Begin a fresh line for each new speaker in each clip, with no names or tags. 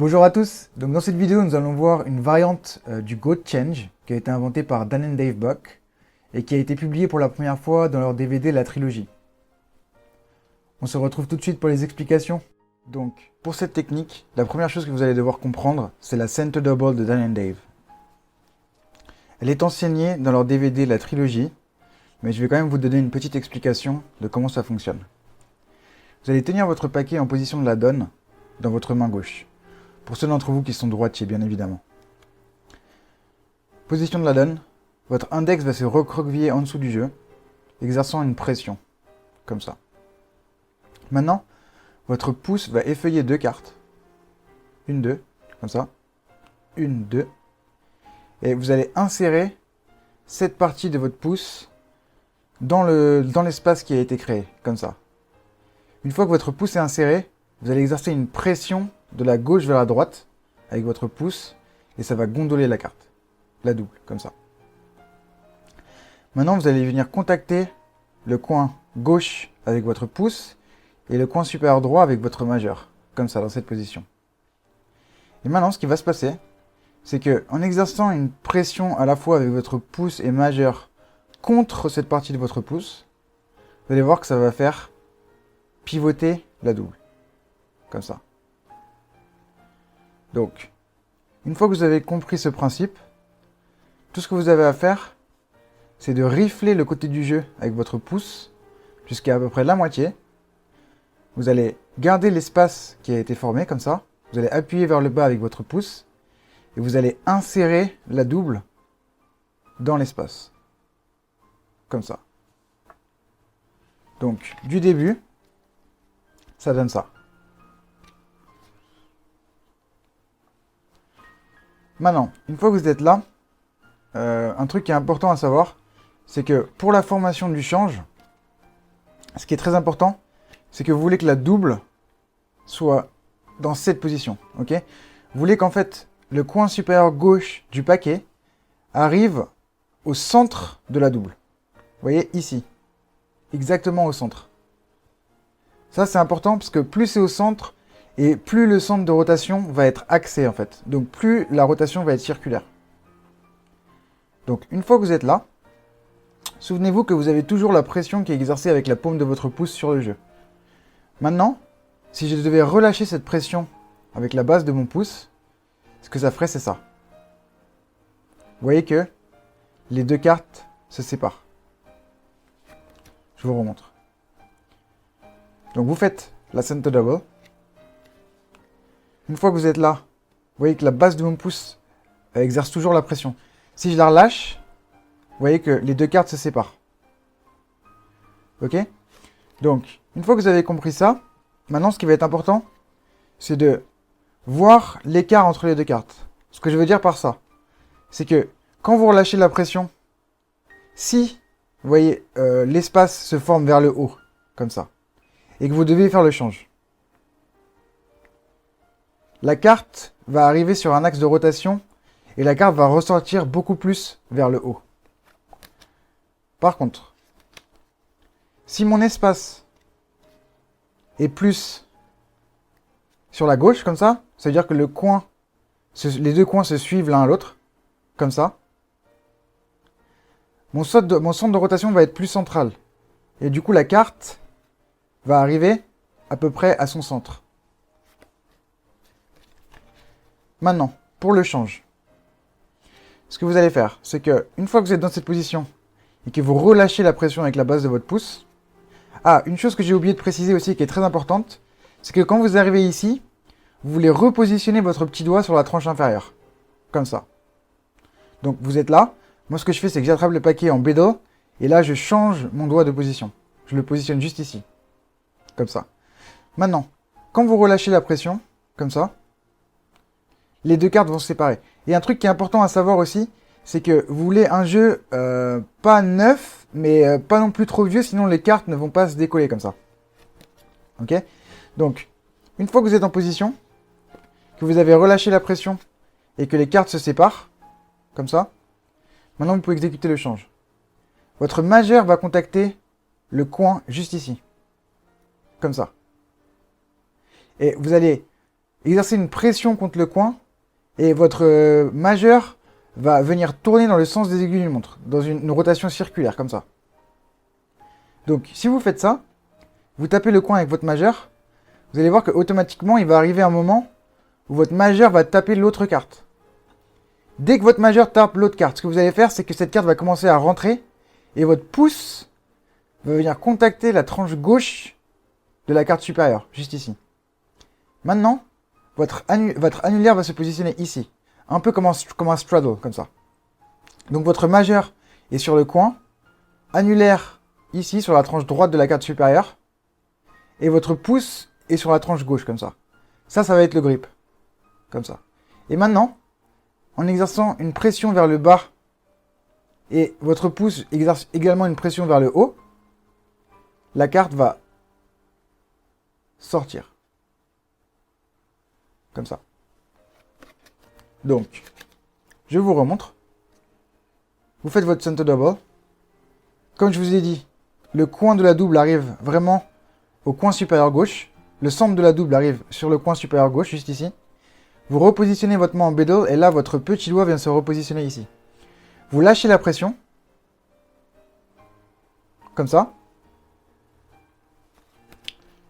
Bonjour à tous, donc dans cette vidéo nous allons voir une variante du Goat Change qui a été inventée par Dan and Dave Buck et qui a été publiée pour la première fois dans leur DVD La Trilogie. On se retrouve tout de suite pour les explications. Donc pour cette technique, la première chose que vous allez devoir comprendre, c'est la Center Double de Dan and Dave. Elle est enseignée dans leur DVD La Trilogie, mais je vais quand même vous donner une petite explication de comment ça fonctionne. Vous allez tenir votre paquet en position de la donne dans votre main gauche. Pour ceux d'entre vous qui sont droitiers, bien évidemment. Position de la donne, votre index va se recroqueviller en dessous du jeu, exerçant une pression, comme ça. Maintenant, votre pouce va effeuiller deux cartes. Une, deux, comme ça. Une, deux. Et vous allez insérer cette partie de votre pouce dans l'espace qui a été créé, comme ça. Une fois que votre pouce est inséré, vous allez exercer une pression de la gauche vers la droite avec votre pouce et ça va gondoler la carte, la double, comme ça. Maintenant, vous allez venir contacter le coin gauche avec votre pouce et le coin supérieur droit avec votre majeur, comme ça, dans cette position. Et maintenant, ce qui va se passer, c'est que en exerçant une pression à la fois avec votre pouce et majeur contre cette partie de votre pouce, vous allez voir que ça va faire pivoter la double, comme ça. Donc, une fois que vous avez compris ce principe, tout ce que vous avez à faire, c'est de rifler le côté du jeu avec votre pouce jusqu'à à peu près la moitié. Vous allez garder l'espace qui a été formé, comme ça. Vous allez appuyer vers le bas avec votre pouce et vous allez insérer la double dans l'espace, comme ça. Donc, du début, ça donne ça. Maintenant, une fois que vous êtes là, un truc qui est important à savoir, c'est que pour la formation du change, ce qui est très important, c'est que vous voulez que la double soit dans cette position, ok? Vous voulez qu'en fait, le coin supérieur gauche du paquet arrive au centre de la double. Vous voyez, ici. Exactement au centre. Ça, c'est important parce que plus c'est au centre, et plus le centre de rotation va être axé en fait. Donc plus la rotation va être circulaire. Donc une fois que vous êtes là, souvenez-vous que vous avez toujours la pression qui est exercée avec la paume de votre pouce sur le jeu. Maintenant, si je devais relâcher cette pression avec la base de mon pouce, ce que ça ferait c'est ça. Vous voyez que les deux cartes se séparent. Je vous remontre. Donc vous faites la center double. Une fois que vous êtes là, vous voyez que la base de mon pouce exerce toujours la pression. Si je la relâche, vous voyez que les deux cartes se séparent. Ok? Donc, une fois que vous avez compris ça, maintenant ce qui va être important, c'est de voir l'écart entre les deux cartes. Ce que je veux dire par ça, c'est que quand vous relâchez la pression, si, vous voyez, l'espace se forme vers le haut, comme ça, et que vous devez faire le change, la carte va arriver sur un axe de rotation et la carte va ressortir beaucoup plus vers le haut. Par contre, si mon espace est plus sur la gauche, comme ça veut dire que les deux coins se suivent l'un à l'autre, comme ça. Mon centre de rotation va être plus central. Et du coup, la carte va arriver à peu près à son centre. Maintenant, pour le change, ce que vous allez faire, c'est que une fois que vous êtes dans cette position et que vous relâchez la pression avec la base de votre pouce, une chose que j'ai oublié de préciser aussi qui est très importante, c'est que quand vous arrivez ici, vous voulez repositionner votre petit doigt sur la tranche inférieure, comme ça. Donc vous êtes là, moi ce que je fais c'est que j'attrape le paquet en bédo, et là je change mon doigt de position. Je le positionne juste ici, comme ça. Maintenant, quand vous relâchez la pression, comme ça, les deux cartes vont se séparer. Et un truc qui est important à savoir aussi, c'est que vous voulez un jeu pas neuf, mais pas non plus trop vieux, sinon les cartes ne vont pas se décoller comme ça. Ok? Donc, une fois que vous êtes en position, que vous avez relâché la pression et que les cartes se séparent, comme ça, maintenant vous pouvez exécuter le change. Votre majeur va contacter le coin juste ici. Comme ça. Et vous allez exercer une pression contre le coin et votre majeur va venir tourner dans le sens des aiguilles d'une montre, dans une rotation circulaire, comme ça. Donc, si vous faites ça, vous tapez le coin avec votre majeur, vous allez voir qu'automatiquement, il va arriver un moment où votre majeur va taper l'autre carte. Dès que votre majeur tape l'autre carte, ce que vous allez faire, c'est que cette carte va commencer à rentrer et votre pouce va venir contacter la tranche gauche de la carte supérieure, juste ici. Maintenant, votre annulaire va se positionner ici, un peu comme un straddle, comme ça. Donc votre majeur est sur le coin, annulaire ici, sur la tranche droite de la carte supérieure, et votre pouce est sur la tranche gauche, comme ça. Ça va être le grip, comme ça. Et maintenant, en exerçant une pression vers le bas, et votre pouce exerce également une pression vers le haut, la carte va sortir. Comme ça. Donc, je vous remontre. Vous faites votre center double. Comme je vous ai dit, le coin de la double arrive vraiment au coin supérieur gauche. Le centre de la double arrive sur le coin supérieur gauche, juste ici. Vous repositionnez votre main en beddle et là, votre petit doigt vient se repositionner ici. Vous lâchez la pression. Comme ça.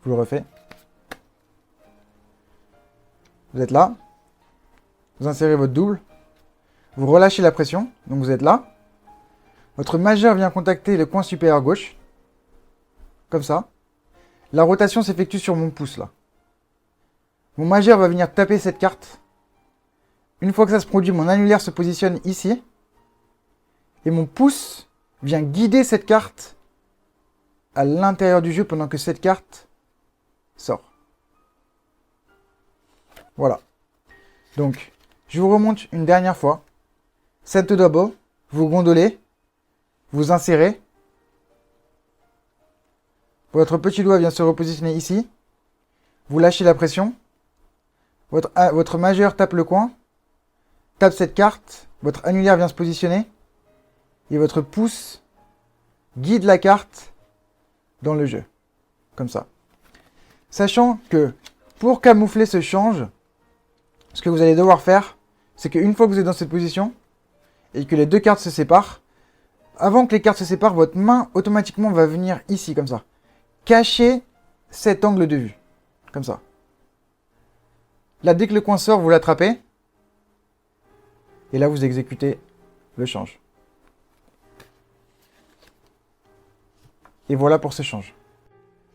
Je vous le refais. Vous êtes là. Vous insérez votre double. Vous relâchez la pression. Donc vous êtes là. Votre majeur vient contacter le coin supérieur gauche. Comme ça. La rotation s'effectue sur mon pouce là. Mon majeur va venir taper cette carte. Une fois que ça se produit, mon annulaire se positionne ici. Et mon pouce vient guider cette carte à l'intérieur du jeu pendant que cette carte sort. Voilà. Donc, je vous remonte une dernière fois. Center double, vous gondolez, vous insérez. Votre petit doigt vient se repositionner ici. Vous lâchez la pression. Votre majeur tape le coin. Tape cette carte. Votre annulaire vient se positionner. Et votre pouce guide la carte dans le jeu. Comme ça. Sachant que pour camoufler ce change, ce que vous allez devoir faire, c'est qu'une fois que vous êtes dans cette position, et que les deux cartes se séparent, avant que les cartes se séparent, votre main automatiquement va venir ici, comme ça. Cacher cet angle de vue. Comme ça. Là, dès que le coin sort, vous l'attrapez. Et là, vous exécutez le change. Et voilà pour ce change.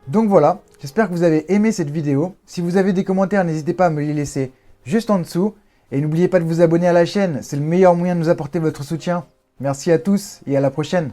Donc voilà, j'espère que vous avez aimé cette vidéo. Si vous avez des commentaires, n'hésitez pas à me les laisser juste en dessous. Et n'oubliez pas de vous abonner à la chaîne, c'est le meilleur moyen de nous apporter votre soutien. Merci à tous et à la prochaine.